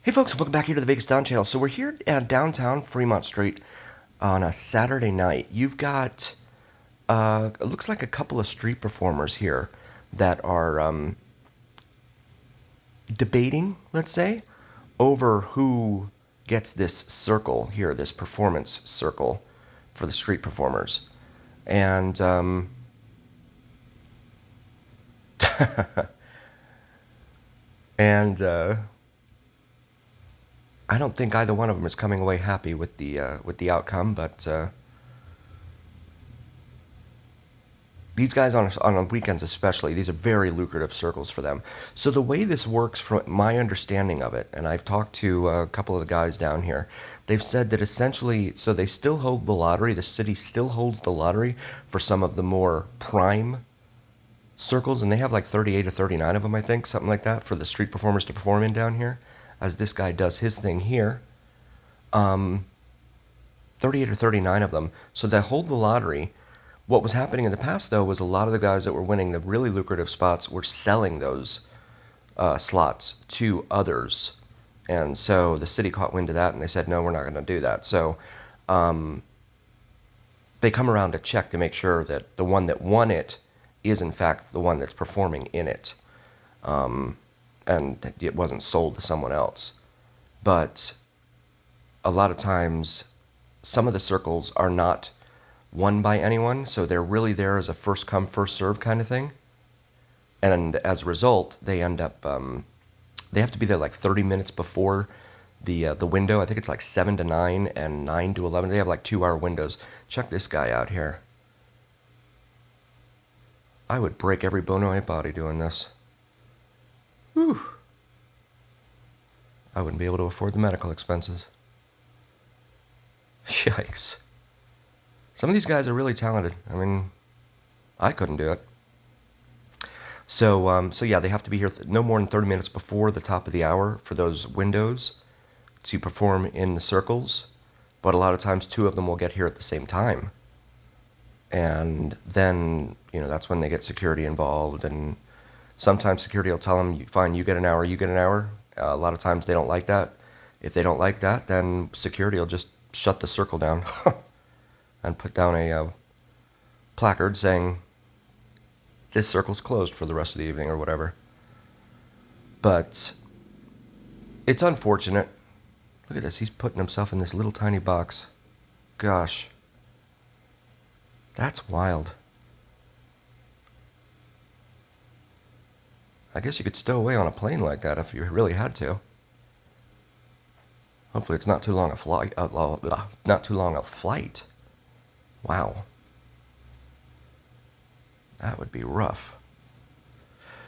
Hey folks, welcome back here to the Vegas Down channel. So we're here at downtown Fremont Street on a Saturday night. You've got, it looks like a couple of street performers here that are debating, let's say, over who gets this circle here, this performance circle for the street performers. And and I don't think either one of them is coming away happy with the outcome, but these guys on weekends especially, these are very lucrative circles for them. So the way this works, from my understanding of it, and I've talked to a couple of the guys down here, they've said that essentially, so they still hold the lottery. The city still holds the lottery for some of the more prime circles, and they have like 38 or 39 of them, I think, something like that, for the street performers to perform in down here, as this guy does his thing here. 38 or 39 of them. So they hold the lottery. What was happening in the past, though, was a lot of the guys that were winning the really lucrative spots were selling those slots to others. And so the city caught wind of that, and they said, no, we're not going to do that. So they come around to check to make sure that the one that won it is, in fact, the one that's performing in it. And it wasn't sold to someone else. But a lot of times, some of the circles are not won by anyone, so they're really there as a first come, first serve kind of thing. And as a result, they end up they have to be there like 30 minutes before the window. I think it's like 7 to 9 and 9 to 11. They have like 2-hour windows. Check this guy out here. I would break every bone in my body doing this. Whew. I wouldn't be able to afford the medical expenses. Yikes. Some of these guys are really talented. I mean, I couldn't do it. So yeah, they have to be here no more than 30 minutes before the top of the hour for those windows to perform in the circles. But a lot of times, two of them will get here at the same time. And then, that's when they get security involved. And sometimes security will tell them, fine, you get an hour, you get an hour. A lot of times they don't like that. If they don't like that, then security will just shut the circle down and put down a placard saying, this circle's closed for the rest of the evening or whatever. But it's unfortunate. Look at this. He's putting himself in this little tiny box. Gosh. That's wild. I guess you could stow away on a plane like that if you really had to. Hopefully it's not too long a flight. Not too long a flight. Wow. That would be rough.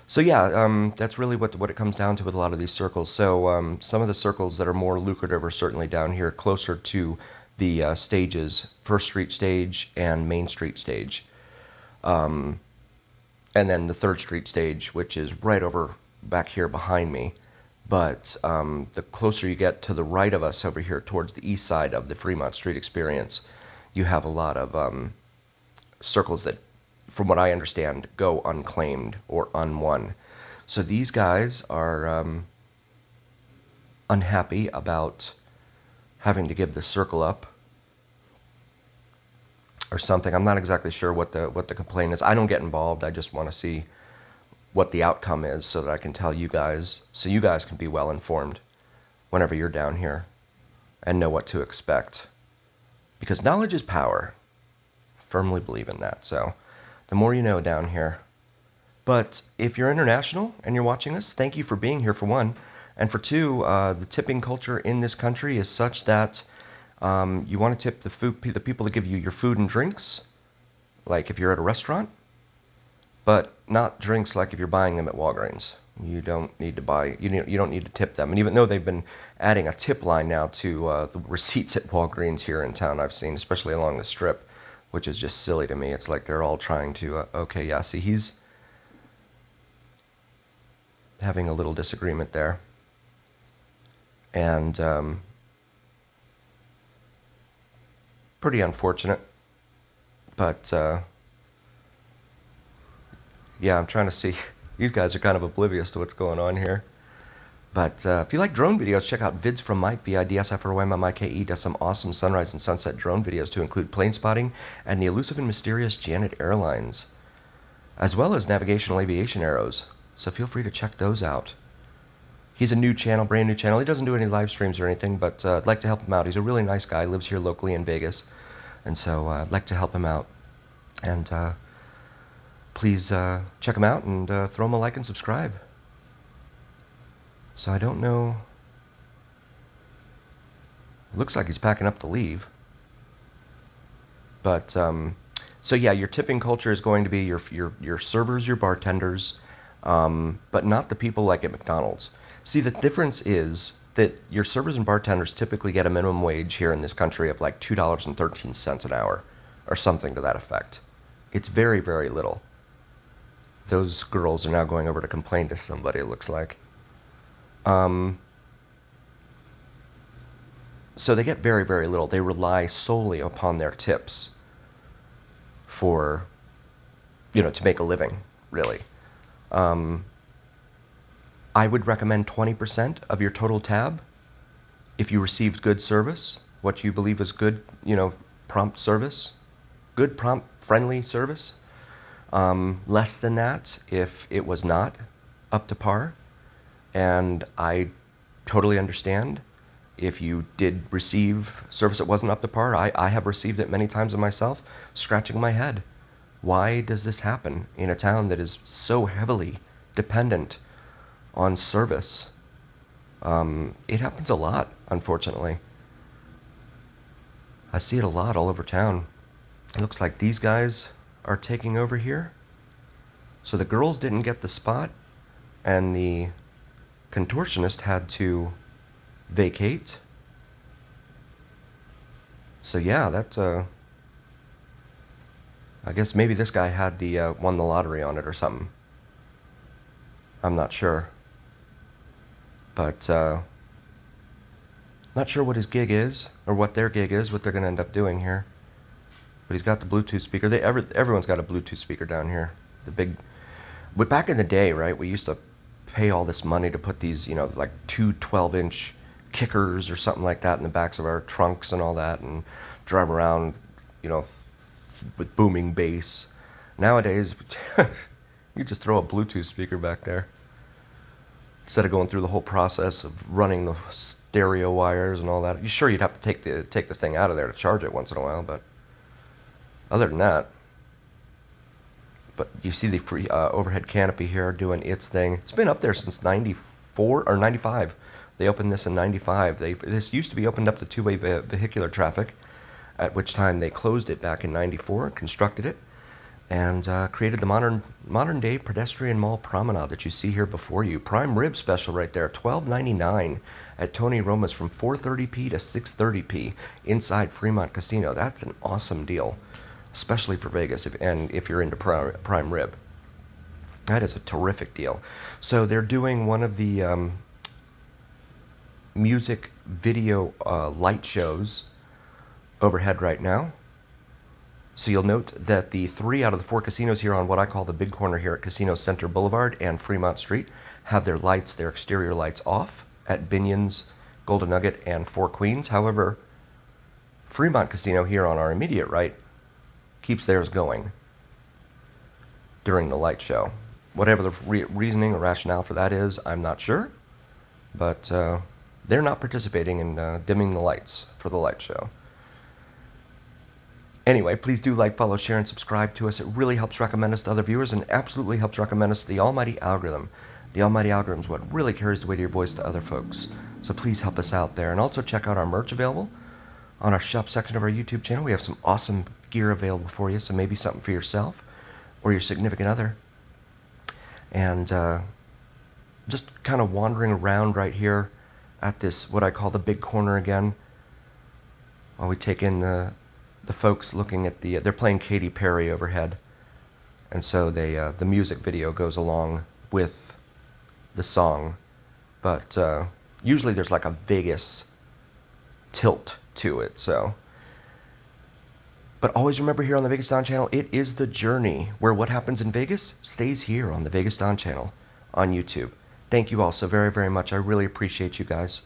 So yeah, that's really what it comes down to with a lot of these circles. So some of the circles that are more lucrative are certainly down here, closer to the stages, First Street stage and Main Street stage, and then the Third Street stage, which is right over back here behind me. But the closer you get to the right of us over here towards the east side of the Fremont Street experience, you have a lot of circles that, from what I understand, go unclaimed or unwon. So these guys are unhappy about having to give the circle up or something. I'm not exactly sure what the complaint is. I don't get involved. I just want to see what the outcome is so that I can tell you guys, so you guys can be well informed whenever you're down here and know what to expect. Because knowledge is power. I firmly believe in that. So the more you know down here. But if you're international and you're watching this, thank you for being here, for one. And for two, the tipping culture in this country is such that you want to tip the people that give you your food and drinks, like if you're at a restaurant, but not drinks like if you're buying them at Walgreens. You don't need to buy, you don't need to tip them. And even though they've been adding a tip line now to the receipts at Walgreens here in town, I've seen, especially along the strip, which is just silly to me. It's like they're all trying to, okay, yeah, see, he's having a little disagreement there. And pretty unfortunate. But yeah, I'm trying to see. These guys are kind of oblivious to what's going on here. But if you like drone videos, check out Vids from Mike, VIDSFROMMIKE, does some awesome sunrise and sunset drone videos to include plane spotting and the elusive and mysterious Janet Airlines, as well as navigational aviation arrows. So feel free to check those out. He's a new channel, brand new channel. He doesn't do any live streams or anything, but I'd like to help him out. He's a really nice guy, lives here locally in Vegas, and so I'd like to help him out. And please check him out and throw him a like and subscribe. So I don't know. It looks like he's packing up to leave. But so yeah, your tipping culture is going to be your servers, your bartenders, but not the people like at McDonald's. See, the difference is that your servers and bartenders typically get a minimum wage here in this country of like $2.13 an hour, or something to that effect. It's very, very little. Those girls are now going over to complain to somebody, it looks like. So they get very, very little. They rely solely upon their tips for, to make a living, really. I would recommend 20% of your total tab if you received good service, what you believe is good, prompt service, good, prompt, friendly service. Less than that if it was not up to par. And I totally understand if you did receive service that wasn't up to par. I have received it many times myself, scratching my head. Why does this happen in a town that is so heavily dependent on service? It happens a lot, unfortunately. I see it a lot all over town. It looks like these guys are taking over here. So the girls didn't get the spot, and the contortionist had to vacate. So yeah, that I guess maybe this guy had the won the lottery on it or something. I'm not sure. But not sure what his gig is, or what their gig is, what they're going to end up doing here. But he's got the Bluetooth speaker. Everyone's got a Bluetooth speaker down here. But back in the day, right, we used to pay all this money to put these, like two 12-inch kickers or something like that in the backs of our trunks and all that, and drive around, with booming bass. Nowadays, you just throw a Bluetooth speaker back there instead of going through the whole process of running the stereo wires and all that. You'd have to take the thing out of there to charge it once in a while, but other than that. But you see the free overhead canopy here doing its thing. It's been up there since 94 or 95. They opened this in 95. This used to be opened up to two-way vehicular traffic, at which time they closed it back in 94, constructed it, and created the modern-day pedestrian mall promenade that you see here before you. Prime rib special right there, $12.99 at Tony Roma's from 4:30 to 6:30 inside Fremont Casino. That's an awesome deal, especially for Vegas, if you're into prime rib. That is a terrific deal. So they're doing one of the music video light shows overhead right now. So you'll note that the 3 out of the 4 casinos here on what I call the big corner here at Casino Center Boulevard and Fremont Street have their exterior lights off at Binion's, Golden Nugget, and Four Queens. However, Fremont Casino here on our immediate right keeps theirs going during the light show. Whatever the reasoning or rationale for that is, I'm not sure. But they're not participating in dimming the lights for the light show. Anyway, please do like, follow, share, and subscribe to us. It really helps recommend us to other viewers and absolutely helps recommend us to the almighty algorithm. The almighty algorithm is what really carries the weight of your voice to other folks. So please help us out there. And also check out our merch available on our shop section of our YouTube channel. We have some awesome gear available for you, so maybe something for yourself or your significant other. And just kind of wandering around right here at this, what I call the big corner again, while we take in the folks looking at they're playing Katy Perry overhead, and so the music video goes along with the song, but usually there's like a Vegas tilt to it. So, but always remember, here on the Vegas Don channel, it is the journey where what happens in Vegas stays here on the Vegas Don channel on YouTube. Thank you all so very, very much. I really appreciate you guys.